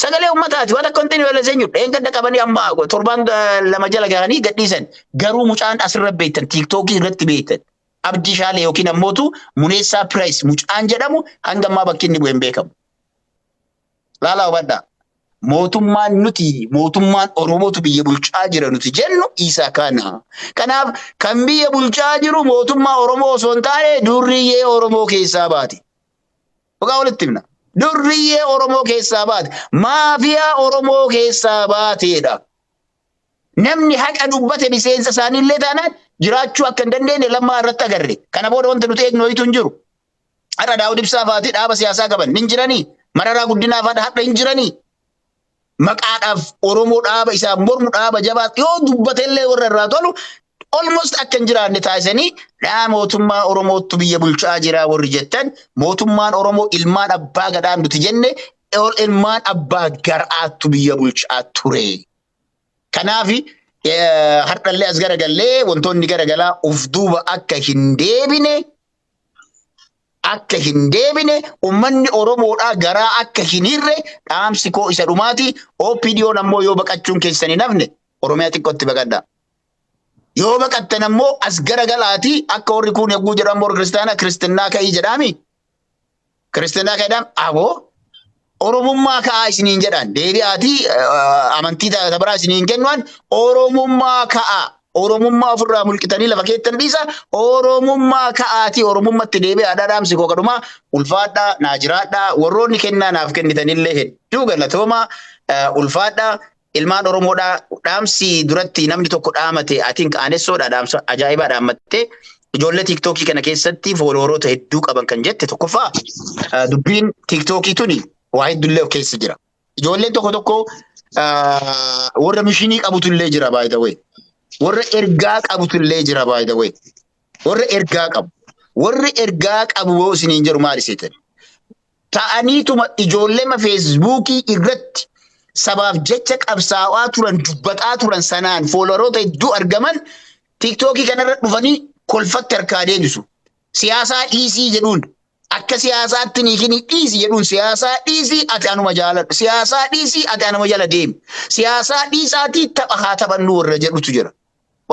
Sagalee uummataati waan akka wanti wala seenyu dheenga dhaqabanii amma torbaan lama jala gahanii gadhiisan garuu mucaan asirra beektan tiiktookii irratti beektan abdii shaalee yookiin ammootu muneessaa piraayis mucaan jedhamu hanga ammaa bakki inni bu'een beekamu. Laalaa hubadhaa. Mootummaan Oromootu biyya bulchaa jira nuti jennu isa kana. Kanaaf kan biyya bulchaa jiru mootummaa Oromoo osoo hin taane durriyyee Oromoo keessaa baati. Dhugaa walitti himna. Durriyyee Oromoo keessaa baate. Maafiyaa Oromoo keessaa baateedha. Namni haqa dubbate miseensa isaaniillee taanaan jiraachuu akka hin dandeenye lammaa irratti agarre. Kana booda wanti nuti eegnu ho'itu hin jiru. Har'a Daawud Ibsaa fa'aatii dhaaba siyaasaa qaban hin jiranii. Mararaa Guddinaa fa'aa har'a hin jiranii. Maqaadhaaf Oromoo dhaaba isaa mormu dhaaba jabaa yoo dubbatellee warra irraa tolu almost akka hin jiraanne taasisanii mootummaa Oromootu biyya bulchaa jira warri jettan mootummaan Oromoo ilmaan abbaa gadaan nuti jenne ilmaan abbaa garaatu biyya bulchaa ture. Kanaaf har'allee as garagallee wantoonni garagalaa of duuba akka hin deebine ummanni Oromoodhaa garaa akka hin hirre dhaamsi koo isa dhumaati. OPDO'n ammoo yoo baqachuun keessanii nafne Oromiyaa xiqqootti baqadhaa. Yoo baqattan ammoo as garagalaati akka warri kun yagguu jedhamu warri kiristaanaa ka'ii jedhaami. Kiristaanaa ka'idhaan aboo Oromummaa ka'aa isiniin jedhaan deebi'aatii amantii tabiraa isiniin kennuun Oromummaa ka'aa. Oromummaa ofirraa mulqitanii lafa keettan dhiisa Oromummaa ka'aatii Oromummaatti deebi'aadhaa dhaamsi koo kadhumaa ulfaadhaa naa jiraadhaa warroonni kennaa naaf kennitanillee hedduu galatoomaa ulfaadhaa ilmaan Oromoodhaa dhaamsi duratti namni tokko dhaamate atiin qaanessoodhaa dhaamsa ajaa'ibaa dhaammattee ijoollee tiiktookii kana keessatti foolooroota hedduu qaban kan jette tokkoffaa dubbiin tiiktookii tuni waa heddullee of keessa jira. Ijoolleen tokko warra mishinii qabutullee jira by the way. Warra ergaa qabutullee jira by the way. Warra ergaa qabu. Warri ergaa qabu yoo isiniin jiru maal isiitan? Ta'aniituma ijoollee feesbuukii irratti sabaaf jecha qabsaa'aa turan dubbataa turan sanaan foolooroota hedduu argaman tiiktookii kanarra dhufanii kolfatti harkaa deebisu. Siyaasaa dhiisii jedhuun akka siyaasaatti niikini dhiisii jedhuun siyaasaa dhiisii ati anuma jaaladhu. Siyaasaa dhiisii ati anuma jala deemi. Siyaasaa dhiisaatii tapha haa taphannu warra jedhutu jira.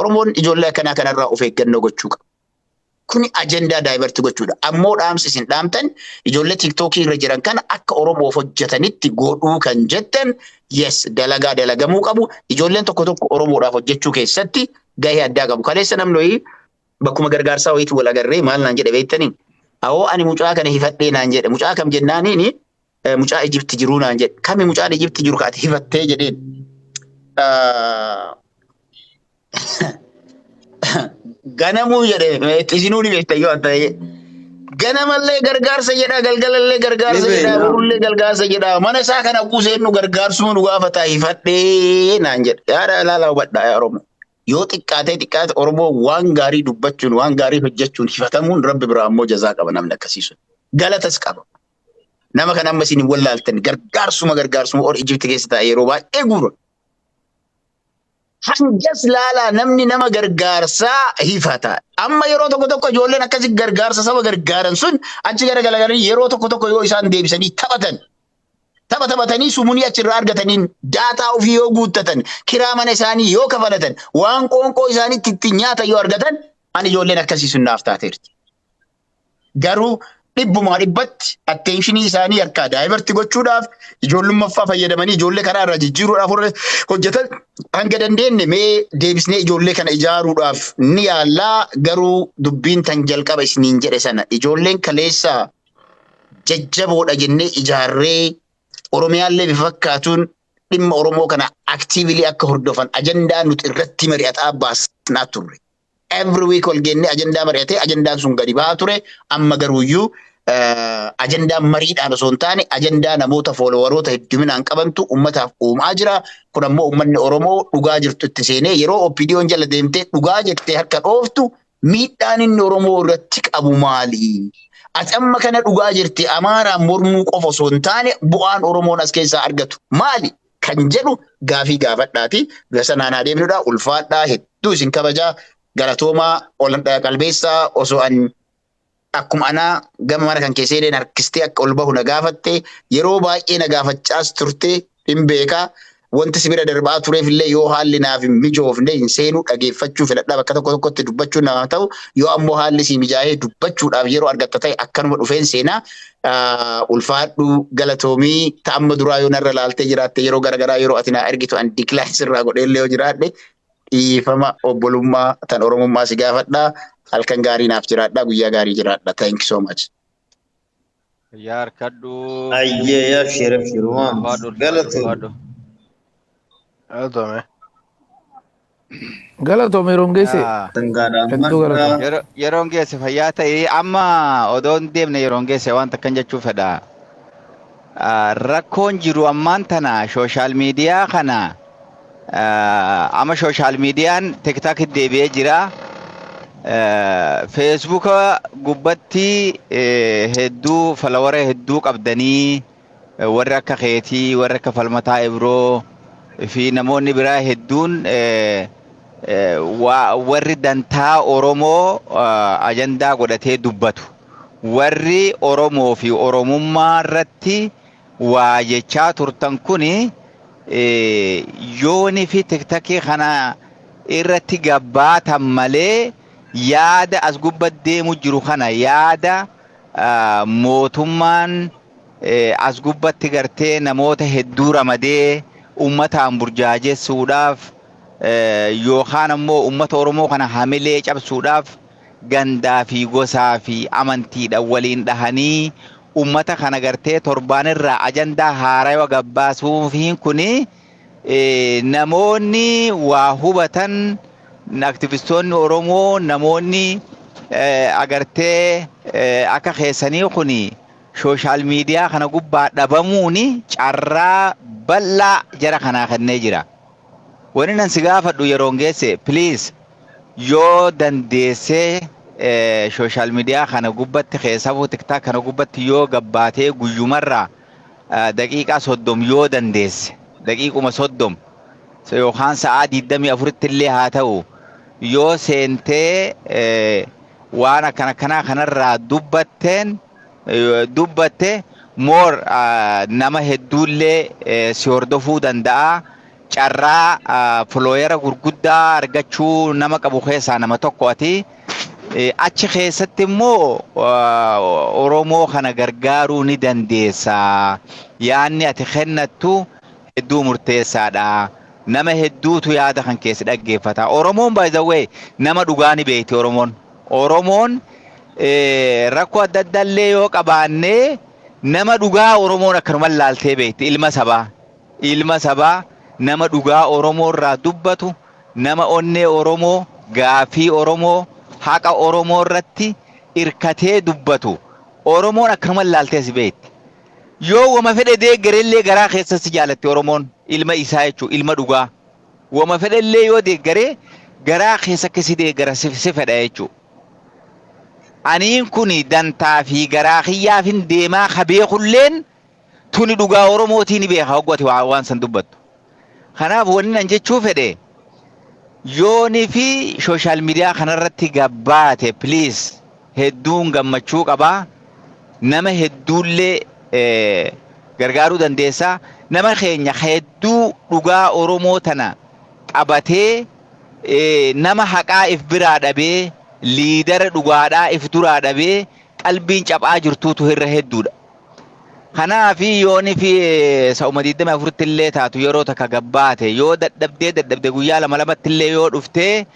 Oromoon ijoollee akkanaa kanarraa of eeggannoo gochuu qaba. Kuni ajendaa daayibartii gochuudha. Ammoo dhaamsi isin dhaamtan ijoollee tiiktookii irra jiran kana akka Oromoof hojjetanitti godhuu kan jettan yes dalagamuu qabu. Ijoolleen tokko Oromoodhaaf hojjechuu keessatti gahee addaa qabu. Kaleessa namni bakkuma gargaarsaa wayiitti wal agarree maal naan jedhe beektanii? Awoo ani mucaa kana hifadhee naan jedhe. Mucaa kam jennaaniini mucaa Ijipti jiruu naan jedhe. Kami mucaan Ijipti jiru kaati hifattee jedheen. Ganamuu jedhee isinuu ni beektan yoo ta'e ganamallee gargaarsa jedha galgalallee gargaarsa jedha borullee gargaarsa jedha mana isaa kana kuuseen nu gargaarsuma nu gaafata hifadhee naan jedhe yaada ilaalaa hubadhaa yaa Oromoo yoo xiqqaate Oromoo waan gaarii dubbachuun waan gaarii hojjechuun hifatamuun rabbi biraa ammoo jazaa qaba namni akkasiisu galatas qaba nama kana amma isin wallaaltan gargaarsuma or Ijipti keessa taa'e yeroo baay'ee guura. Hangas laalaa namni nama gargaarsaa hifata. Amma yeroo tokko ijoolleen akkasii gargaarsa saba gargaaran sun achi garagalanii yeroo tokko yoo isaan deebisanii taphatanii sumunii achirraa argataniin daataa ofii yoo guuttatan kiraa mana isaanii yoo kafalatan waan qoonqoo isaaniitti itti nyaata yoo argatan ani ijoolleen akkasii sun naaf taateerti. Garuu dhibbumaa dhibbatti attenshinii isaanii harkaa daayibartii gochuudhaaf ijoollummaffaa fayyadamanii ijoollee karaa irraa jijjiiruudhaaf hojjetan hanga dandeenye mee deebisnee ijoollee kana ijaaruudhaaf ni yaallaa garuu dubbiin tan jalqaba isiniin jedhe sana ijoolleen kaleessa jajjaboodha jennee ijaarree Oromiyaallee bifa fakkaatuun dhimma Oromoo kana aktiivili akka hordofan ajandaa nuti irratti mari'ataa baasnaa turre. Every week ol gennee ajandaa mari'atee ajandaan sun gadi ba'aa ture amma garuuyyuu ajandaa mariidhaan osoo hin taane ajandaa namoota foolowaroota hedduminaan qabantu ummataaf uumaa jira. Kun ammoo ummanni Oromoo dhugaa jirtu itti seenee yeroo OPDO'n jala deemtee dhugaa jettee harka dhooftu miidhaan inni Oromoo irratti qabu maali? Ati amma kana dhugaa jirti Amaaraan mormuu qofa osoo hin taane bu'aan Oromoon as keessaa argatu maali? Kan jedhu gaafii gaafadhaati. Gasa naanaa deemnudha ulfaadhaa hedduu isin kabajaa galatoomaa qalbeessaa osoo an akkuma anaa gama mana kan keessee harkistee akka ol bahu na gaafatte yeroo baay'ee na gaafachaas turte Imbeka wanti sibira darbaa tureef illee yoo haalli naaf hin mijoofne hin seenuu dhageeffachuu filadhaa bakka tokko tokkotti dubbachuu nama ta'u yoo ammoo haalli si mijaa'ee dubbachuudhaaf yeroo argatta ta'e akkanuma dhufeen seenaa ulfaadhu galatoomii ta'amma duraa yoo narra laaltee jiraatte yeroo garagaraa yeroo ati na argitu an diklaanis irraa godhee illee yoo jiraadhe dhiifama obbolummaa tan oromummaa si gaafadhaa halkan gaarii naaf jiraadhaa guyyaa gaarii jiraadhaa thank you so much. Yaar kaddu. Ayye ya Sherif Shirwan. Galatoomii. Galatoomii. Galatoomii Rongeesse. Hedduu galatoomii. Yeroon geesse fayyaa ta'e amma odoon deemne yeroon geesse waan takkan jechuu fedha. Rakkoon jiru ammaan tana sooshaal miidiyaa kana amma sooshaal miidiyaan tiktaak deebi'ee jira. Facebook gubbatti hedduu falawara hedduu qabdanii warri akka keetii warri akka falmataa Ibroo fi namoonni biraa hedduun warri dantaa Oromoo ajandaa godhatee dubbatu warri Oromoo fi Oromummaa irratti waa jechaa turtan kuni yooni fi tiktakii kana irratti gabbaatan malee yaada as gubbat deemu jiru kana yaada mootummaan as gubbatti gartee namoota hedduu ramadee ummataan burjaajessuudhaaf yookaan ammoo ummata Oromoo kana hamilee cabsuudhaaf gandaa fi gosaa fi amantiidhaan waliin dhahanii ummata kana gartee torbaan irraa ajandaa haaraa gabbaasuuf kuni namoonni waa hubatan aktivistoonni Oromoo namoonni agartee akka keessanii kuni sooshaal miidiyaa kana gubbaa dhabamuuni carraa bal'aa jara kanaa kennee jira. Wani nan si gaafadhu yeroon geesse please yoo dandeessee sooshaal miidiyaa kana gubbatti keessafuu tiktaak kana gubbatti yoo gabbaatee guyyumarraa daqiiqaa 30 yoo dandeesse daqiiquma 30 yookaan sa'aa 24 illee haa ta'u yoo seentee waan akkanaa kanarraa dubbatte moor nama hedduullee si hordofuu danda'a. Carraa folooyera gurguddaa argachuu nama qabu keessaa nama tokko ati achi keessatti immoo Oromoo kana gargaaruu ni dandeessa. Yaanni ati kennattu hedduu murteessaadha. Nama hedduutu yaada kan keessa dhaggeeffata. Oromoon by the way nama dhugaa ni beekti Oromoon. Oromoon rakkoo adda addaa illee yoo qabaanne nama dhugaa Oromoon akkanuma laaltee beekti ilma sabaa. Ilma sabaa nama dhugaa Oromoo irraa dubbatu nama onnee Oromoo gaafii Oromoo haqa Oromoo irratti irkatee dubbatu Oromoon akkanuma laaltee si beekti. Yoo wama fedhe deeggarellee garaa keessatti jaalatti Oromoon ilma isaa jechuun ilma dhugaa. Wama fedhellee yoo deeggaree garaa keessa akkasii deeggara si fedha jechuudha. Aniin kuni dantaa fi garaa kiyyaaf hin deemaa kabeekulleen tuni dhugaa Oromootiin beeka hoggati waan san dubbattu. Kanaaf wanni nan jechuu fedhe yoonii fi sooshaal miidiyaa kanarratti gabbaate please hedduun gammachuu qabaa. Nama hedduullee gargaaruu dandeessaa. Nama keenya hedduu dhugaa Oromoo tana qabatee nama haqaa if biraa dhabee liidara dhugaadhaa if duraa dhabee qalbiin cabaa jirtuutu irra hedduudha. Kanaaf yoonii fi sa'uma 24 illee taatu yeroo takka gabbaate yoo dadhabde guyyaa lamatti illee yoo dhuftee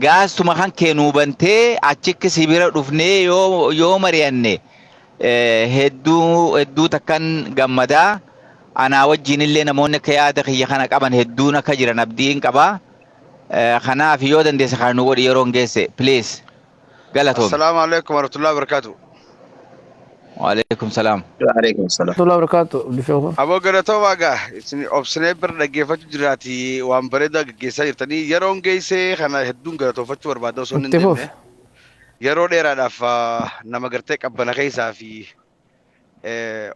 gaastuma kan kennuu bantee achikki sibira dhufnee yoo mari'anne hedduu takkan gammadaa. Anaa wajjin illee namoonni akka yaada kiyya kana qaban hedduun akka jiran abdiin qaba. Kanaaf yoo dandeesse kan nu godhi yeroon geesse please galatoom. Assalaamu alaikum warahmatullahi wabarakatuh. Waalaikum salaam. Waalaikum salaam. Warahmatullahi wabarakatuh. Aboo galatoom waagaa isin obsinee bira dhaggeeffachuu jiraati waan bareedaa gaggeessaa jirtanii yeroon geesse kana hedduun galatoofachuu barbaada osoo hin deemne. Yeroo dheeraadhaaf nama gartee qabbana keessaa fi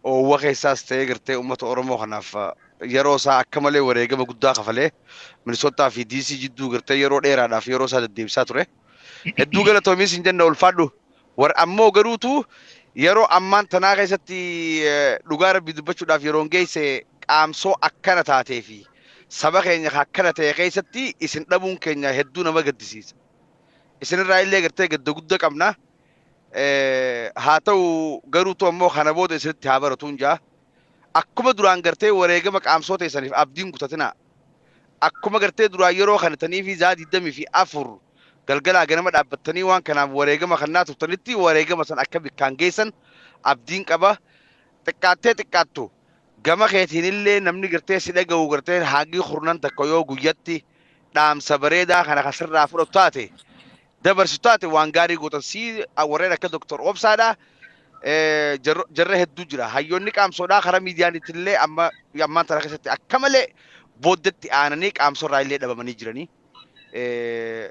oowwa keessaas ta'ee gartee uummata Oromoo kanaaf yeroo isaa akka malee wareegama guddaa kafalee Minisootaa fi DC jidduu gartee yeroo dheeraadhaaf yeroo isaa deddeebisaa ture. Hedduu galatoomis hin jenne ulfaadhu. War ammoo garuutu yeroo ammaan tanaa keessatti dhugaa rabbii dubbachuudhaaf yeroon geesse qaamsoo akkana taatee fi saba keenya akkana ta'e keessatti isin dhabuun keenya hedduu nama gaddisiisa. Isinirraa illee gartee gadda guddaa qabna. Haa ta'u garuutu ammoo kana booda isinitti haa baratuun jaa. Akkuma duraan gartee wareegama qaamsoo teessaniif abdiin kutatinaa. Akkuma gartee duraan yeroo kanatanii fi zaa 24 galgalaa ganama dhaabbattanii waan kanaaf wareegama kannaa turtanitti wareegama san akka bikkaan geessan abdiin qaba. Xiqqaattee xiqqaattu gama keetiin illee namni gartee si dhaga'u gartee haagii kurnan takka yoo guyyatti dhaamsa bareedaa kana kasirraa fudhatu taate dabarsu taate waan gaarii gootan si warreen akka Dr. Obsaadha. Jarra hedduu jira. Hayyoonni qaamsoodhaa karaa miidiyaaniitti illee ammaan tana keessatti akka malee booddetti aananii qaamsorraa illee dhabamanii jiranii.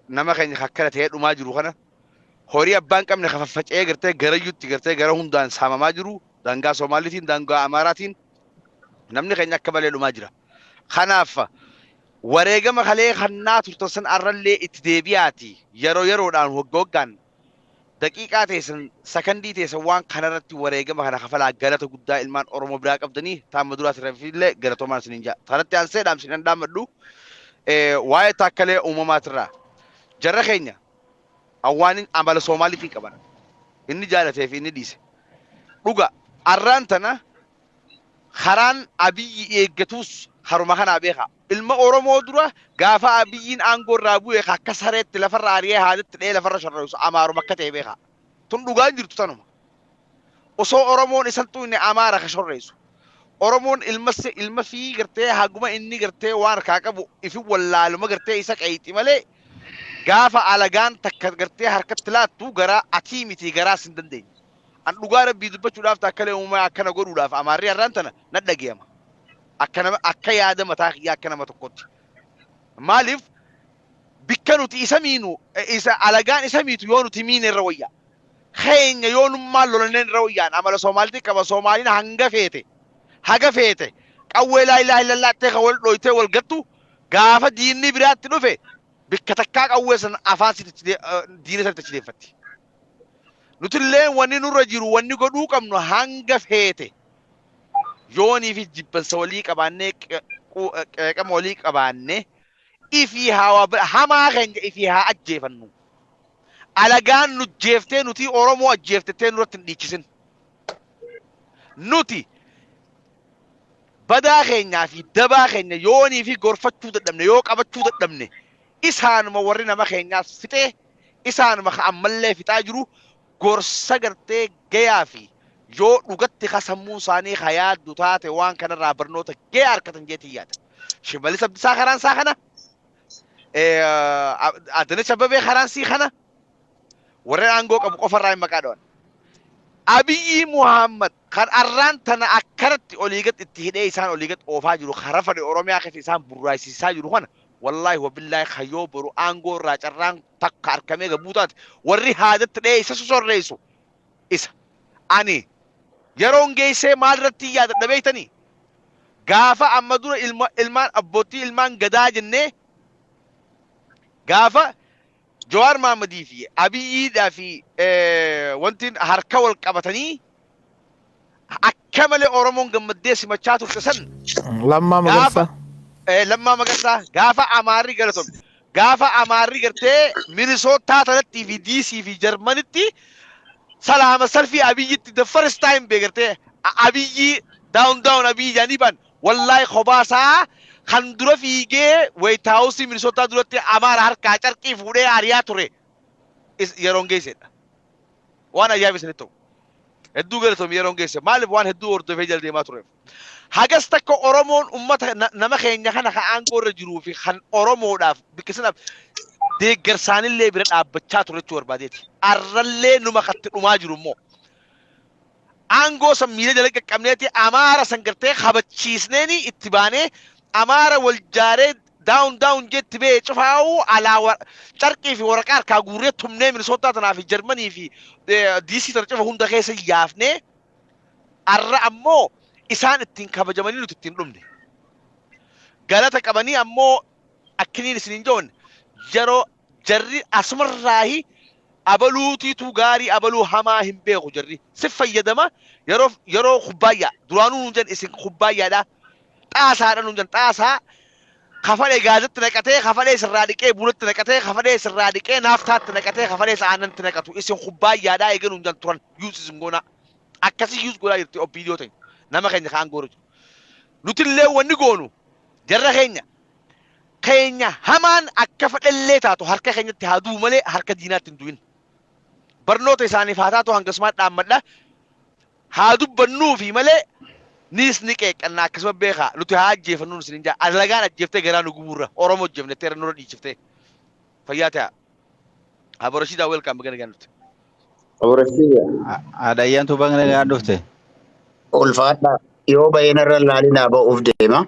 Nama keenya akkana ta'ee dhumaa jiru kana horii abbaan qabne faffaca'ee gartee garayyuutti gartee gara hundaan saamamaa jiru. Daangaa Somaaliitiin, daangaa Amaaraatiin namni keenya akka malee dhumaa jira. Kanaaf wareegama kalee kannaa turtan san arrallee itti deebi'aati yeroo yeroodhaan waggaan daqiiqaa teessan sakandii teessan waan kanarratti wareegama kana kafalaa galata guddaa ilmaan Oromoo biraa qabdanii taamma duraatiif galatoomaan isiniin jaa. Tanatti aansee dhaamsinan dhaammadhu waa'ee taakkalee uumamaatirraa jarra keenya awwaanin amala Somaaliitiin qaban inni jaalatee fi inni dhiise. Dhuga arraan tana karaan Abiyyi eeggatus haruma kanaa beeka. Ilma Oromoo dura gaafa Abiyyiin aangoo irraa bu'e akka sareetti lafarra ari'ee haadatti dhee lafarra sharreessu Amaaruma akka ta'e beeka. Tun dhugaan jirtu tanuma. Osoo Oromoon isantuu inni Amaara ka sharreessu. Oromoon ilma fi gartee haguma inni gartee waan harkaa qabu ifi wallaaluma gartee isa qayyiti malee gaafa alagaan takka gartee harkatti laattu garaa atii miti garaa sin dandeenye. An dhugaa rabbii dubbachuudhaaf taakkalee uumamaa akkana godhuudhaaf Amaarri arraan tana na dhaggeema. Akka yaada mataa kiyyaa akka nama tokkotti. Maaliif bikka nuti isa miinu alagaan isa miitu yoo nuti miine irra wayyaa. Keenya yoo nummaan lolanneen irra wayyaan amala Somaaliitiin qaba. Somaaliin haga feete qawwee laa ilaaha illallaattee kan wal dhooytee wal gattu gaafa diinni biraatti dhufe bikka takkaa qawwee san afaan diina sanitti chileeffatti. Nutillee wanni nurra jiru wanni godhuu qabnu hanga feete yoonii fi jibbansa walii qabaannee qeeqama walii qabaannee ifii hamaa keenya ifii haa ajjeefannu. Alagaan nu jeeftee nuti Oromoo ajjeeftettee nurratti hin dhiichisin. Nuti badaa keenyaa fi dabaa keenya yoonii fi gorfachuu dadhabne yoo qabachuu dadhabne isaanuma warri nama keenyaas fixee isaanuma ammallee fixaa jiru gorsa gartee gayaa fi yoo dhugatti kasammuu isaanii hayaaddu taate waan kanarraa barnoota gayaa harkatan jeetii yaada. Shimallis Abdiisaa karaan isaa kana Adaanech Abeebee karaan sii kana warreen aangoo qabu qofarraa hin maqaa dhawan. Abiyyi Muhammad kan arraan tana akkanatti oliigat itti hidhee isaan oliigat oofaa jiru karaa fadhi Oromiyaa keessa isaan burraayisiisaa jiru kana wallaahi wabillaahi kayyoo boru aangoo irraa carraan takka argamee gabbuu taate warri haadatti dhee isa sosorreessu isa. Ani yeroon geessee maalirratti yaada dhabeeytanii gaafa amma dura ilmaan abbootii ilmaan gadaa jennee gaafa Jawaar Mahammadii fi Abiyyiidhaa fi wanti harka wal qabatanii akka malee Oromoon gammaddee simachaa turte san Lammaa Magarsaa gaafa Amaarri galatoome gaafa Amaarri gartee Minisootaa tanatti fi DC fi Jarmanitti salaama salfii Abiyyitti the first time beegartee Abiyyi down Abiyyi jaanii ban wallaahi khobaasaa kan dura fiigee White House Minisootaa duratti Amaara harkaa carqii fuudhee ariyaa ture yeroon geessedha. Waan ajaa'ibsiisaa ta'u. Hedduu galatoome yeroon geesse maaliif waan hedduu hordofee jaldeemaa tureef. Hagas takka Oromoon ummata nama keenya kana kan aangoo irra jiruu fi kan Oromoodhaaf bikkisanaaf deeggarsaanillee bira dhaabbachaa ture jechuu barbaadeeti. Arrallee numa katti dhumaa jiru immoo. Aangoo san miila jala qaqqabneeti Amaara san gartee kabachiisneeni itti baanee Amaara wal jaaree down jetti bee cufaa'uu alaa carqii fi waraqaa harkaa guurree tumnee Minisootaa tanaa fi Jarmanii fi DC tana cufa hunda keessa yaafnee arra ammoo isaan ittiin kabajamanii nuti ittiin dhumne. Galata qabanii ammoo akkiniin isiniin joonne yeroo jarri asumarraahi abaluutiitu gaarii abaluu hamaa hin beeku jarri si fayyadama yeroo kubbaayyaa duraanuu nuun jedhan isin kubbaayyaadhaa xaasaadha nuun jedhan xaasaa kafalee gaazatti naqatee kafalee sirraa dhiqee bunatti naqatee kafalee sirraa dhiqee naaftaatti naqatee kafalee aanatti naqatu isin kubbaayyaadhaa eegalu hin turan yuus isin goona akkasii yuus godhaa jirti obbiidiyoo ta'e nama keenya kaan gooru nutillee wanni goonu jarra keenya hamaan akka fedhallee taatu harka keenyatti haa du'u malee harka diinaatti hin du'in barnoota isaaniif haa taatu hangasumaan dhaammadha haa dubbannuu fi malee nis ni qeeqannaa akkasuma beekaa nuti haa ajjeefannu nu sinin jaa alagaan ajjeeftee garaa nu gubuurra oromoo ajjeefnettee irra nurra dhiichiftee fayyaa ta'a aboroshiidhaa welkaam bagana gaan dhufte Adayyaantu bagana gaan dhufte ulfaadha yoo baay'inarra laalinaa ba'uuf deema.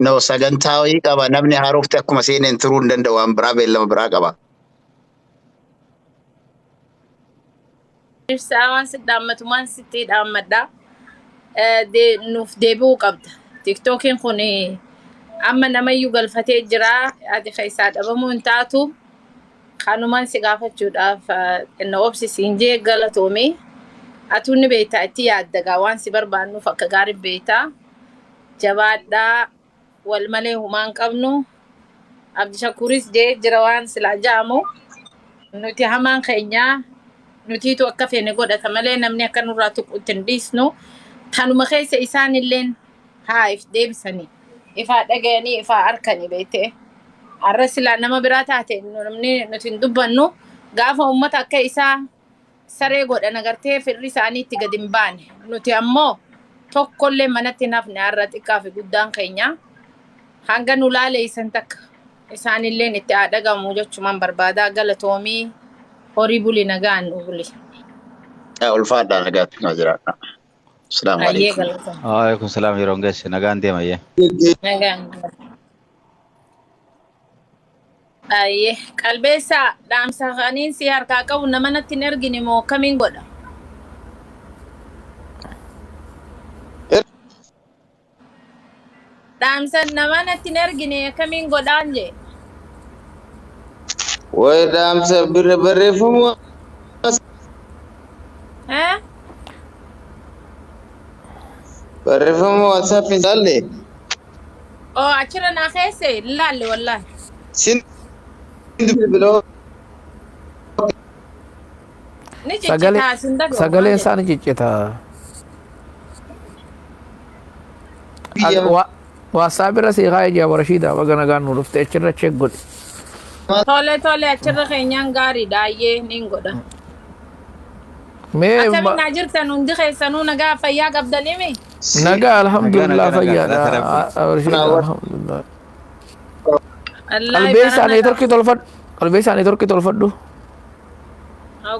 No sagantaa wayii qaba namni haarofte akkuma seeneen turuu hin danda'u waan biraa beellama biraa qaba. Waan sidhaamatumaan sitti dhaammadha. Nuuf deebi'uu qabda. Tiktookiin kun amma namayyuu galfatee jira. Ati keessaa dhabamuu hin taatu. Kanumaan si gaafachuudhaaf inni obsisiin jee galatoome. Atuu ni beektaa itti yaaddagaa waan si barbaannuuf akka gaarii beektaa. Jabaadhaa wal malee humaan qabnu. Abdishakuuris jee jira waan silaa jaamu. Nuti hamaan keenyaa. Nutiitu akka feene godhata malee namni akka nurraa tuquutti hin dhiisnu. Tanuma keessa isaanilleen haa if deebisanii. Ifaa dhagayanii ifaa harkanii beekte. Har'a silaa nama biraa taate namni nuti hin dubbannu gaafa uummata akka isaa saree godhan agartee firri isaaniitti gadi hin baane. Nuti ammoo tokkollee manatti hin hafne har'a xiqqaa fi guddaan keenya. Hanga nu laaleessan takka isaanilleen itti haa dhagamu jechumaan barbaadaa galatoomii. Horii buli nagaan buli. Ulfaadhaa nagaatti na jiraadha. Salaamu alaikum. Waalaikum salaam yeroo geesse nagaan deema yee. Nagaan. Ayyee qalbeessaa dhaamsa kaniin si harkaa qabu nama natti hin ergine moo kamiin godha? Dhaamsa nama natti hin ergine kamiin godhaan jee? ويدام سبر بريفهم ها؟ بريفهم واتساب يسالي عشرة خيسي لا والله سن بلو sagaleen isaanii ciccita. Waasaa bira si haa ijaa Rashiida baga nagaan nu dhufte achirra check godhe. Tole achirra keenyaan gaarii daayyee niin godha. Mee akkamiin naa jirtan hundi keessanuu nagaa fayyaa qabdaniimi? nagaa alhamdulillah fayyaadha. Rashiida alhamdulillah. Qalbee isaanii torki tolfadhu.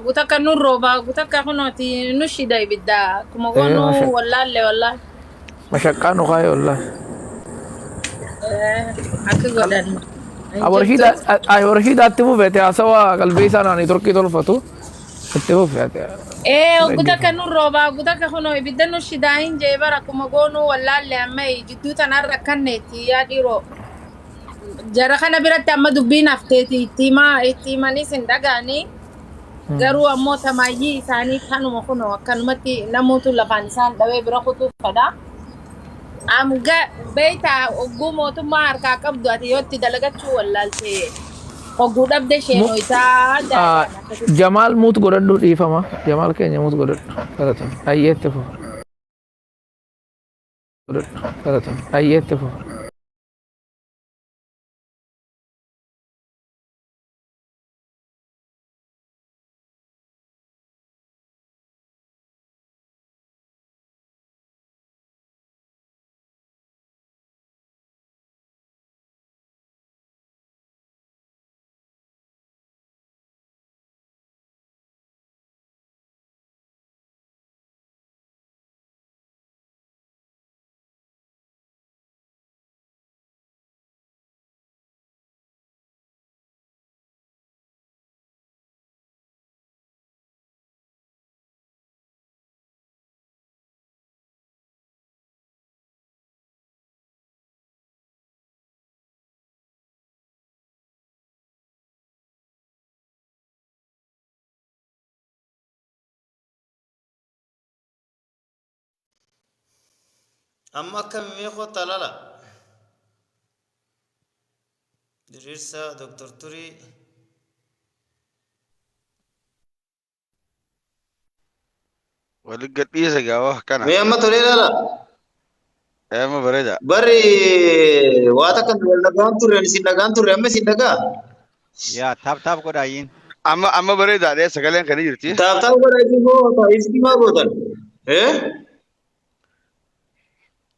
Gutakka nun rooba gutakka kunooti nu shida ibidda kuma goonu wallaalle wallaahi. Mashaqqaa nu kaaye wallaahi. Akka godhan. Rashiida itti fufeete haasawaa qalbii isaanii torki tolfatu itti fufeete. Gutakka nun rooba gutakka kunoo ibidda nu shidaa hin jee bara kuma goonu wallaalle amma jidduu tanarra kanneetti yaa dhiiroo. Jara kana biratti amma dubbiin hafteeti ittiimanis hin dhagaanii. Garuu ammoo tamaayyii isaanii kanuma kunoo akkanumatti namoota lafaan isaan dhawee bira kutuufadha. Amga beeytaa ogguu mootummaa harkaa qabdu ati yoo itti dalagachuu wallaaltee ogguu dhabde sheenoo isaa Jamaal muut godhadhu dhiifama. Jamaal keenya muut godhadhu. Ayyeetti fufu. Ayyeetti fufu. أما كم يخو طلالا دريسا دكتور توري ولقت إيسا قاوه كان مي أما تولي لا يا ما بريدة بري واتكن لغان توري أنا سيدغان توري أما سيدغا yaa taap godhaayin. أما بريدة ده سكالين كان يجرتي تاب تاب بڑا جی ہو تا اس کی ما بودن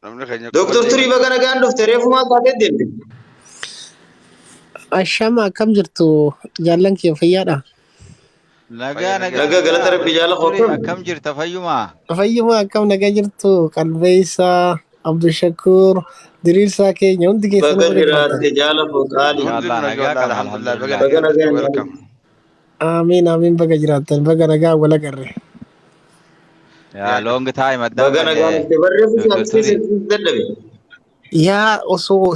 نمنا خيني دكتور توري بغنا غان دفتر ريفو ما تاته دين Ashama akkam jirtu jaallan kiyya fayyaadha. Nagaa Nagaa galata rabbi jaala qoqqoon. akkam jirta fayyumaa? Fayyuma akkam nagaa jirtu qalbeessa Abdushakur diriirsaa keenya hundi keessan Baga jiraate jaala foqaali. Inshallah nagaa qaba alhamdulillah. Baga nagaa welcome Amiin amiin baga jiraattan baga nagaa wal agarre. Yaa long time adda. Baga nagaa nuti barreessu keessatti dadhabe. Yaa osoo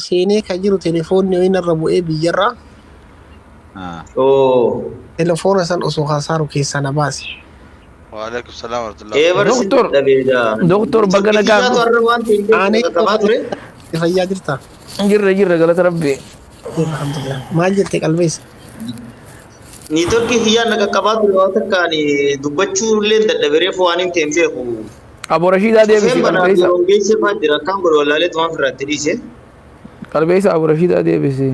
seenee kan jiru telefoonni irra bu'ee biyyarraa Oo. telefoona san osoo haasaaru keessaa na baase. وعليكم السلام ورحمة الله Barsi Doktor. dadhabeedha. Doktor baga nagaa. Biyyaatu har'a waan ta'eef Aanee qabaa ture. fayyaa jirta. Jirra galata rabbi. Alhamdulillah. Maal jette qalbeessa? Niitorki hiyyaan naga qabaa ture waan takkaan dubbachuu illee dadhaberee waan hin ta'in beeku. Abo Rashidaa deebisi Seen banaa qalbeessa. yeroo geesse fa'aa jira kan godhu walaalee waan firaatti dhiise. Qalbeessa Abo Rashidaa deebisi.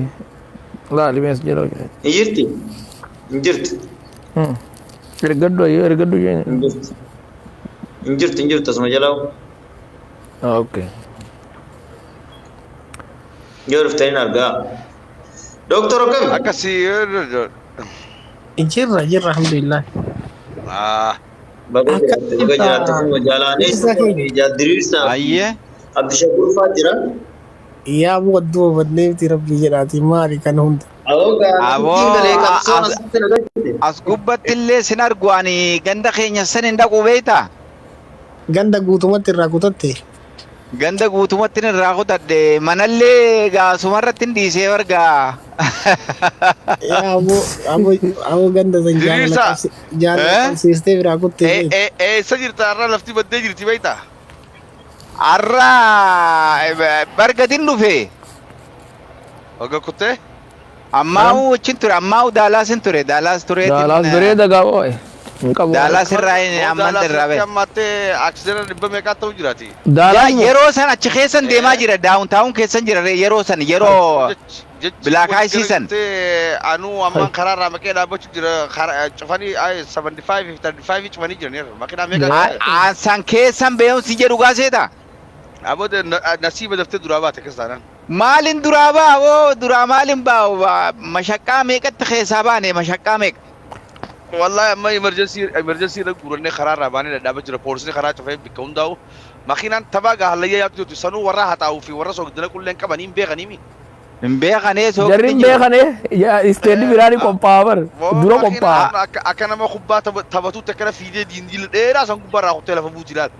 Laali mees jira. Hin jirti. Hin jirti. Ergaddu jeeni. Hin jirti. Hin jirti hin jirti asuma jalaa. Okay. Yoo dhuftanii argaa. Doktor Okam. أكسي Jirra alhamdulillah. Baga jiraatu kun majaalaanis diriirsaa Ayyee. Abdishakur fa'aa jira. Yaa wadduu badneefti rabbi jedhaati maali kan hunda. As gubbatti illee sin argu ani ganda keenya san hin dhaqu beeyta. Ganda guutumatti irraa kutatte. Ganda guutumatti irraa kutadhe manallee gaasumarratti hin dhiisee wargaa. Yaa abo ganda san jaallatisiistee biraa kuttee. سجل ترى لفتي بدي جرتي بيتا Arraa bargatiin dhufe. وقا كنت Ammaa'u wajjin ture ammaa'u Daalaasin ture Daalaas ture. Daalaas bareeda gaa'oo. Daalaas irraa amman irraa ba'e. أماتي أكسيدنت دبا ميكا تو جراتي Daalaas Yeroo san achi keessan deemaa jira daawuntaawun keessan jira yeroo san yeroo Black Eye season. أنو أمان قرار رامكي لا بتشوف جرا شوفاني أي 75 35 شوفاني جرنير ما كنا ميكا san keessan beeyuun si jedhu gaaseeta. أبو ده نسيب دفتر درابات كسران Maalin duraa baa'oo duraa maalin baa'u mashaqqaa meeqatti keessaa baane mashaqqaa meeqa. والله ما emergency نقولني قرار راباني لا بتشوف بوليس قرار شوفي بيكون داو ماكينان تباغا هلا يا تو سنو ورا هتاو في ورا سوق دنا كلن كبانين بيغنيمي Hin beekane soo. jarri hin beekane isteeddi biraani qophaa'a bar dura qophaa'a. أكنا ما خبات تبتو تكنا في دي دين دي إيه راسن كبار راح تلفون بوتيلات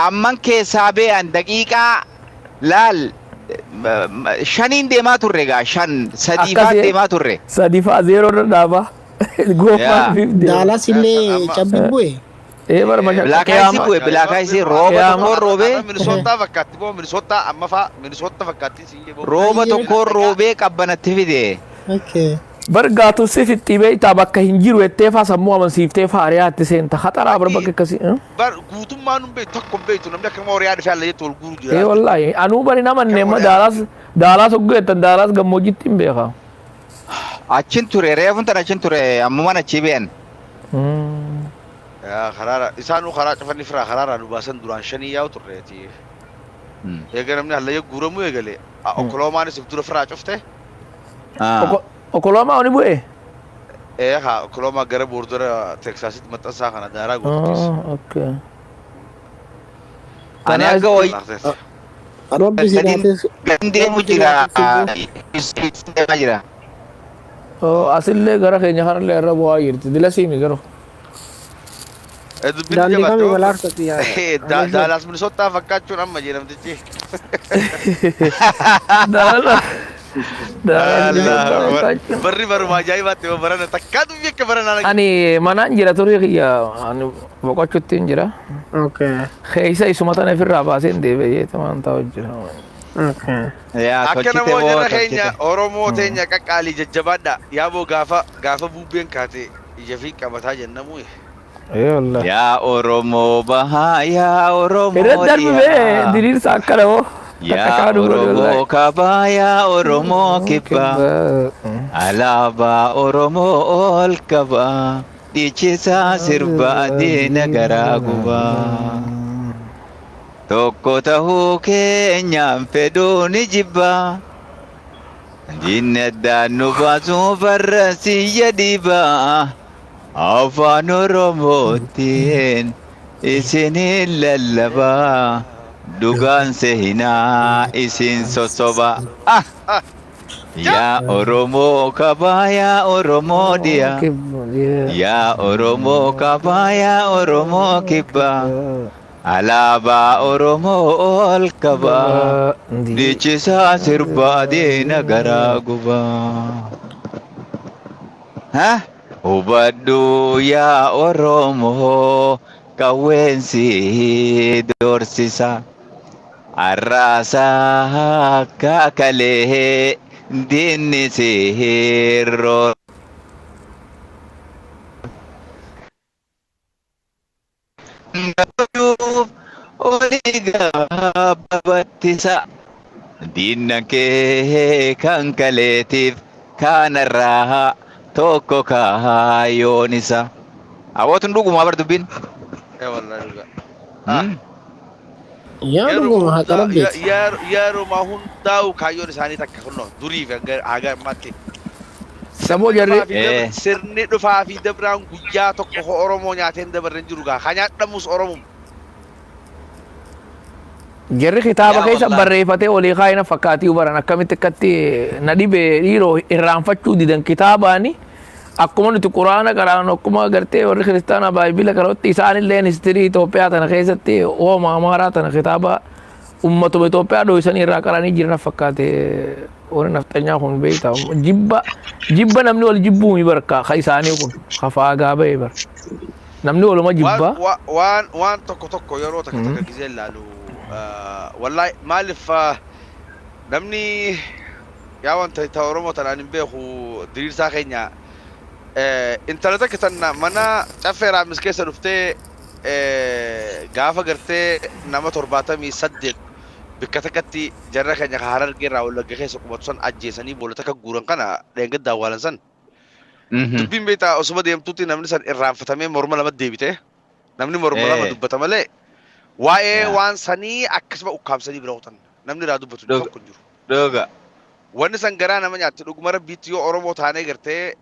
Amman keessaa beeyan daqiiqaa laal shaniin deemaa turre gaa shan sadii fa'aa Akkasii- deemaa turre. Sadi fa'a zeeroo irra dhaaba. Goofaan Yaa. fifde. Daalaas illee cabbi bu'e. Bar Bilaakaayisi bu'e bilaakaayisi rooba Qiyaama. tokkoon roobee Minnesota fakkaatti boo Minnesota amma fa'a Minnesota fakkaatti si rooba tokkoon roobee qabbanatti fide. Okay. bar gaatuusi fixxii beektaa bakka hin jiru jettee faa sammuu amansiiftee faariyaatti seenta haxaraa bar bakka akkasii. bar guutummaan hin beektu tokko hin beektu namni akka mooriyaa dhufee alla jettu ol guuru Ee jira. wallaahi anuu bari nama neema daalaas hogguu jettan daalaas gammoojjitti hin beeka. Achin ture reefun tan achin ture ammumaan achi beeyan. Karaara isaanuu karaa cufanni firaa karaara nu baasan duraan shanii yaa'u turreeti. Eega namni hallayya guuramuu eegale okoloomaan isif dura firaa cufte. Okoloomaa oni bu'e. Haa okoloomaa gara boordara Teksaasitti maxxansaa kana daaraa guutuutis. Okay. Ani akka wayi Rabbi sidaates. gandeemu jira deemaa jira. Asillee gara keenya kanallee irra bu'aa jirti dila siimi garuu. Dubbiin Daandii kamii jabaatu. balaarsatti yaa. Daalaas Minnesota fakkaachuun amma jedhamtichi. بري ما جايبات برنا تكادو فيك برنا Ani mana jira turi ya ani boqochutti jira. Okay. Keessa isumatan ofirraa baaseen deebi'ee tamaan ta'u jira. Okay. Yaa akkana tolchite moo boo jara keenya tolchite. oromoo teenya qaqqaalii jajjabaadha yaaboo gaafa bubbeen kaate ija fi qabataa jennamu Wallah. Yaa Oromoo bahaa yaa Oromoo Irratti darbee diriirsa akkana moo. Yaa Oromoo kabaa yaa Oromoo kibbaa. Alaabaa Oromoo ol qabaa. Dhiichisaa sirbaa diina garaa gubaa. Tokko tahuu keenyaan fedhuu ni jibbaa. Diinni addaan nu baasuu farra siyya dhiibaa. Afaan Oromootiin isinin lallabaa. Dhugaan sehinaa isin sosobaa. Yaa Oromoo kabaa yaa Oromoo dhiyaa. Yaa Oromoo kabaa yaa Oromoo kibbaa. Alaabaa Oromoo ol qabaa. Dhiichisaa sirbaa diina garaa gubaa. Hubadhu yaa Oromoo qawweensi doorsisa. Arraasaa akka kalee diinni sirroo. Nabuuf olii gabaabattisa. Diinna kee kan kaleetiif kanarraa tokko kaayoon isa. Awwaatun dhugumaa bar dubbiin. Yaa dhuguma haa qalabdeeti. yeroo maa hundaa'u kaayyoon isaanii takka kunno duriif haga ammaatti. Saboo jarri. Sirni dhufaa fi dabraan guyyaa tokko Oromoo nyaateen dabarren jiru gaa kan nyaadhamus Oromoo. Jarri kitaaba keessa barreeffatee olii kaayina fakkaatii baran akkamitti akkatti na dhibee dhiiroo irraanfachuu didan kitaabaani akkuma nuti quraana qaraan akkuma gartee warri kiristaanaa baayibila qarootti isaanillee histirii Itoophiyaa tana keessatti ooma amaaraa tana kitaaba ummatuma Itoophiyaa dho'isanii irraa qaranii jiran fakkaate warri nafxanyaa kun beektaa jibba namni wal jibbuu mi barka ka isaanii kun hafaagaa ba'e bar namni waluma jibba waan tokko yeroo takka gisee ilaalu wallahi maaliif namni yaa wanta ta Oromoo tanaan hin beeku diriirsaa keenya intalata kitanna mana caffeeraa mis keessa dhuftee gaafa gartee nama 78 bikka takkatti jarra keenya Harargee irraa Wallagga keessa qubatu san ajjeesanii boolota akka guuran kana dheengadda daawwalan san. Dubbiin beektaa osuma deemtuutti namni san irraanfatamee morma lama deebite namni morma lama dubbata malee waa'ee waan sanii akkasuma ukkaamsanii bira otan namni irraa dubbatu tokko jiru. Dhuga. Wanni san garaa nama nyaatti dhuguma rabbiitti yoo Oromoo taanee gartee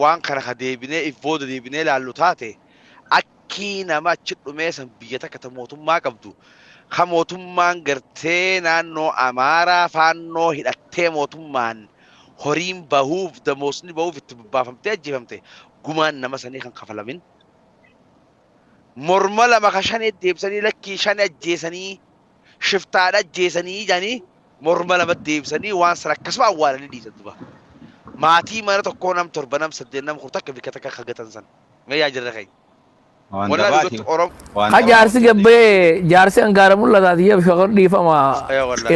waan kana ka deebinee if booda deebinee laallu taate akkii nama achi dhumee san biyya takka ta mootummaa qabdu ka mootummaan gartee naannoo Amaaraa faannoo hidhattee mootummaan horiin bahuuf damoosni bahuuf itti baafamtee ajjeefamte gumaan nama sanii kan kafalamin. Morma lama ka shanee deebisanii lakkii shanee ajjeesanii shiftaadha ajjeesanii jedhanii morma lama deebisanii waan sana akkasuma awwaalanii dhiisan duba. Maatii mana tokkoo nam torba nam saddeet nam kurta akka bikka takka kagatan san. Mee yaa jirra kai. Wallahi dutti Oromoo. Ha jaarsi gabbee jaarsi angaara mul'ataati yaa shaqan dhiifama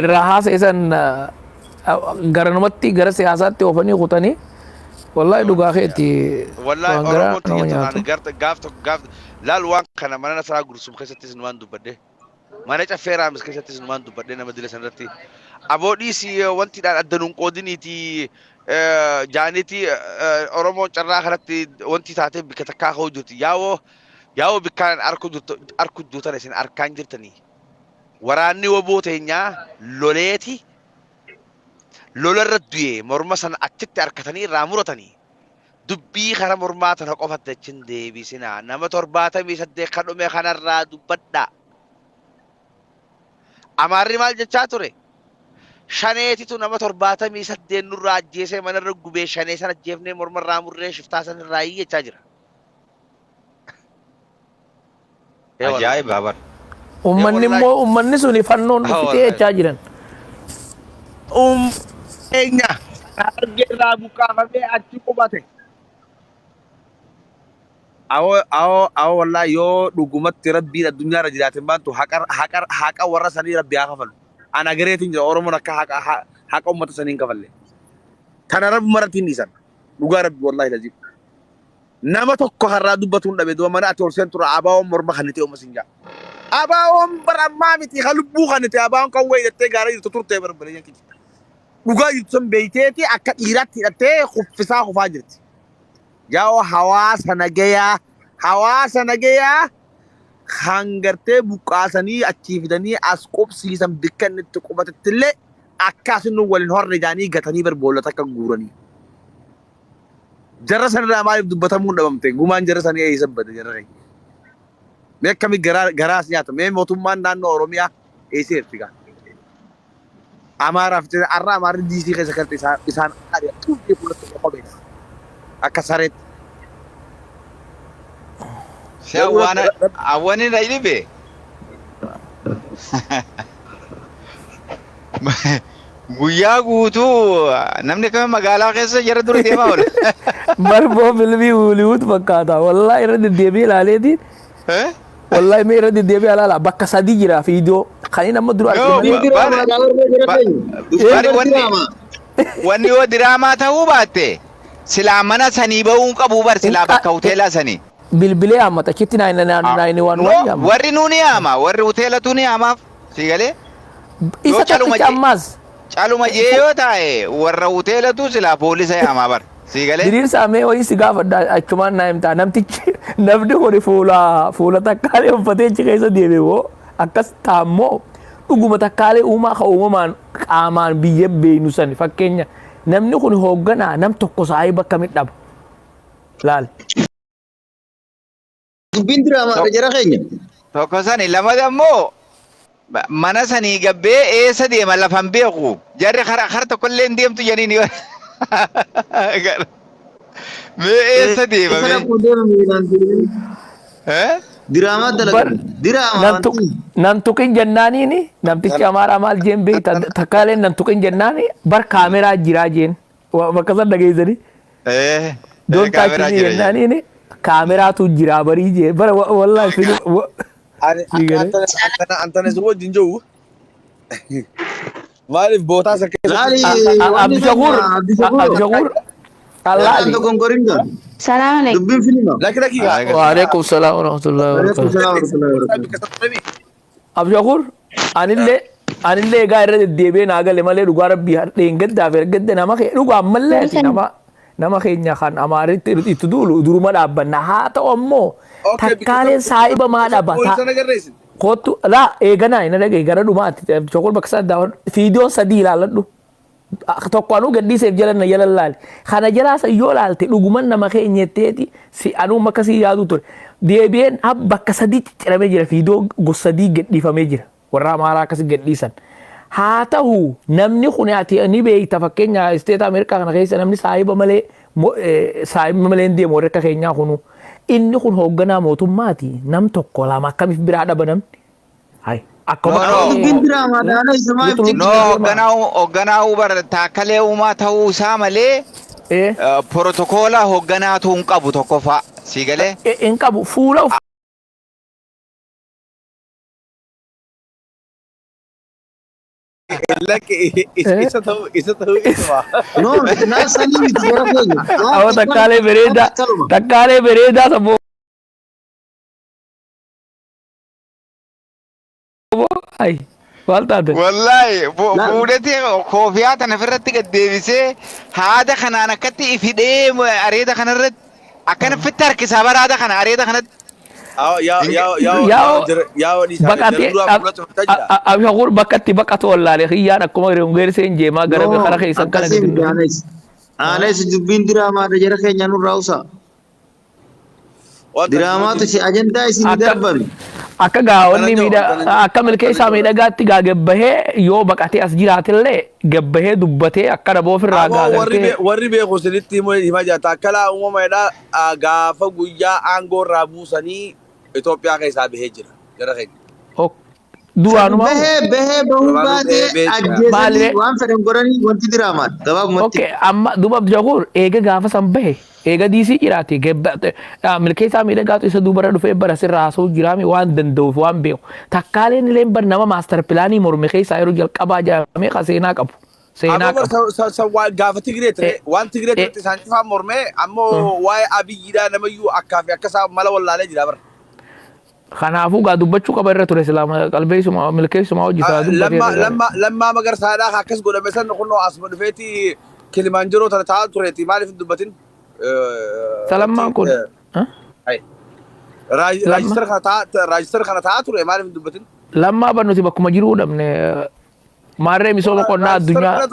irraa haasesan garanumatti gara siyaasaatti oofanii kutanii wallahi dhugaa keetti wallahi Oromoo tiyyaatan garta gaaf laal waan kana mana nasaraa gursum keessattis numaan dubbadde mana caffeeraa mis keessattis numaan dubbadde nama dile sanirratti aboodhiis wantiidhaan addanuun qoodiniiti jaaniti Oromoo carraa kanatti wanti taatee bikka takkaa ka'uu jirti yaawoo bikkaan arku duutan isin arkaan jirtanii waraanni waboo teenyaa loleeti lolarra du'ee morma sana achitti harkatanii irraa muratanii dubbii kana mormaa tana qofatti achiin deebisinaa nama 78 kan dhume kanarraa dubbadhaa. Amaarri maal jechaa ture? Shaneetitu nama 78 nurraa ajjeesee manarra gubee shanee sana ajjeefnee morma irraa murree shiftaa sana irraa jechaa jira. Ajaa'iba bar. Ummanni immoo ummanni suni fannoon dhufitee jechaa jiran. Enya. Argerraa buqqaafamee achi qubate. Awo wallahi yoo dhugumatti rabbiin addunyaarra jiraatin baantu haqa warra sanii rabbi haa kafalu. Ana gareetiin jira Oromoon akka haqa uummata sanii hin kafalle. Tana rabbi maratti hin dhiisan. Dhugaa rabbi wallahi laziim. Nama tokko har'aa dubbatuun dhabe du'a mana ati ol seentu abaawoon morma kan ta'e uumas hin jaa. Abaawoon barammaa miti kan lubbuu kan ta'e abaawoon kan wayii dhattee gaara jirtu turtee barbaadan yankiiti. Dhugaa jirtu sun beeyteeti akka dhiiraatti hidhattee kuffisaa kufaa jirti. Yaa'oo hawaasa nagayaa hangartee buqqaasanii achii fidanii as qubsiisan bikka inni itti qubatetti illee akkaasin nu waliin horre jaanii gatanii barboollata akka guuranii. Jarra sanirraa maaliif dubbatamuun dhabamte gumaan jarra sanii eeysan bade jarra keenya. Mee akkamii garaas nyaata mee mootummaan naannoo Oromiyaa eeyseerti gaa. Amaaraaf arraa amaarri diisii keessa kalte isaan ari'atu fuulatti qophaa'e. Akka sareetti. Awwani na ilibe. Guyyaa guutuu namni kami magaalaa keessa jara dura deemaa oola. Marboo filmii Holiwud fakkaata. Wallahi irra deddeebi'ee ilaaleetiin. Wallahi mee irra deddeebi'ee ilaala bakka sadii jira fiidiyoo. Kan inni amma dura wanni yoo diraamaa ta'uu baatte silaa mana sanii ba'uun qabu bar silaa bakka hoteelaa sanii. Bilbilee hammata kitti naayini waan wayyaama. Warri nuuni haama warri hoteelatu ni haamaaf sigalee. Isa takkicha ammas. Caluma jee yoo taa'e warra hoteelatu silaa poolisa haamaa bar sigalee. Diriirsa amee wayii si gaafadha achumaan naa himtaa namtichi namni kuni fuula takkaalee uffatee achi keessa deeme moo akkas taammoo dhuguma takkaalee uumaa ka uumamaan qaamaan biyya beeynu sani fakkeenya namni kun hoogganaa nam tokko saayii bakka midhaba. Laal. Dubbiin diraamaa jara keenya. Tokko sani lamada ammoo mana sanii gabbee eessa deema lafan beeku jarri kara tokkollee hin deemtu janiini. Mee eessa deema mee? Diraamaa dalagaa. Diraamaa. Nam tuqin jennaaniini namtichi amaaraa maal jeen beekta takkaaleen nam tuqin jennaani bar kaameraa jiraa jeen bakka san dhageessanii. Doon taakini jennaaniini kaameraatu jiraa barii jee bara wallahi filu. Antanes wajjin jiru. Maaliif bootaa isa keessa? Abdishakur. Allah Ando gongoringa. Salam alaikum. Dubbin filima. Laki. Waalaikum salam warahmatullahi wabarakatuh. Abdishakur anillee egaa irra deddeebi'ee naa gale malee dhugaa rabbii hadheen gaddaaf ergadde nama dhugaa ammallee nama keenya kan amaaritti itti duulu duruma dhaabbanna haa ta'u ammoo takkaaleen saahiba maa dhabata. Kottu laa eeganaa ina dhagee gara dhumaatti Abdishakur bakka saddaa fiidiyoon sadii ilaaladhu. Tokko anu gadhiiseef jalan yalan laali. Kana jalaasa yoo laalte dhuguman nama keenyatteeti si anuu makkasii yaadu ture. Deebi'een bakka sadii cicciramee jira fiidiyoo gosa sadii gadhiifamee jira. Warra amaaraa akkasii gadhiisan. Haa ta'u namni kun ati ni beekta fakkeenya isteeta Ameerikaa kana keessa namni saahiba malee hin deemu warra akka keenyaa kunu. Inni kun hoogganaa mootummaati. Nam tokko lama akkamiif biraa dhaba namni. Hai. Hoogganaa ubar taakkalee uumaa ta'uu isaa malee protokoola hoogganaatu hin qabu tokko fa'a si galee. Hin qabu fuula isa ta'uu isa. No, naasanii miti jara keenya. Awo takkaalee bareedaa saboo. Ay, waltaate. Wallahi, fuudhatee koofiyaa tana ofirratti gad deebisee haada kanaan akkatti ifidhee areeda kanarratti akkana fitti harkisaa baraada kana areeda kanatti. Abdishakur bakkatti baqatu wallaalee hiyyaan akkuma geerseen jeemaa gara kara keessan kana gidi. Aanes dubbiin diraamaa jara keenya nurraa usa. Diraamaatu si ajandaa isin darbame. Akka gaawwanni akka milkeessaa miidhagaatti gaggabahee yoo baqatee as jiraatillee gabbahee dubbatee akka dhaboo ofirraa gaagartee. Warri beeku sinitti himaa jiraata akkalaa uumamaadhaa gaafa guyyaa aangoo irraa buusanii Itoophiyaa keessaa bahee jira jara keenya. duraanuma Bahee bahuu baatee ajjeesanii waan fedhan godhanii wanti diraamaan gabaabumatti. okay amma duuba Abdu Shakuur eega gaafa san bahe eega diisii jiraate milkeessaa miidhagaatu isa duubarra dhufee bara sirraa haasa'uu jiraame waan danda'uuf waan beeku takkaaleen illee bar nama maastar pilaanii morme keessaa yeroo jalqabaa jaaramee ka seenaa qabu. Seenaa qabu. Gaafa Tigireetti waan Tigireetti isaan cufaa mormee ammoo waa'ee Abiyyiidhaa namayyuu akkaa fi akkasaa mala wallaalee jira bara. Kanaafuu gaa dubbachuu qaba irra ture silaa qalbeessuma milkeessuma hojjetaa dubbatee. Lammaa magarsaadhaa akkas godhame san kunnoo asuma dhufeeti Kilimanjaro tana taa'aa tureeti maaliif hin dubbatin? Salammaan kun. Raajistara kana taa'aa ture maaliif hin dubbatin? Lammaa barnuti bakkuma jiruu dhabne maarree misooma qonnaa addunyaa.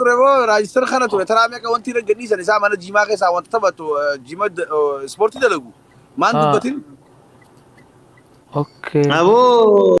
Raajistara kana ture taraa meeqa wanti irra gadhiisan isaa mana jiimaa keessaa wanta taphatu jiima ispoortii dalagu maan dubbatin? Okay. Aboo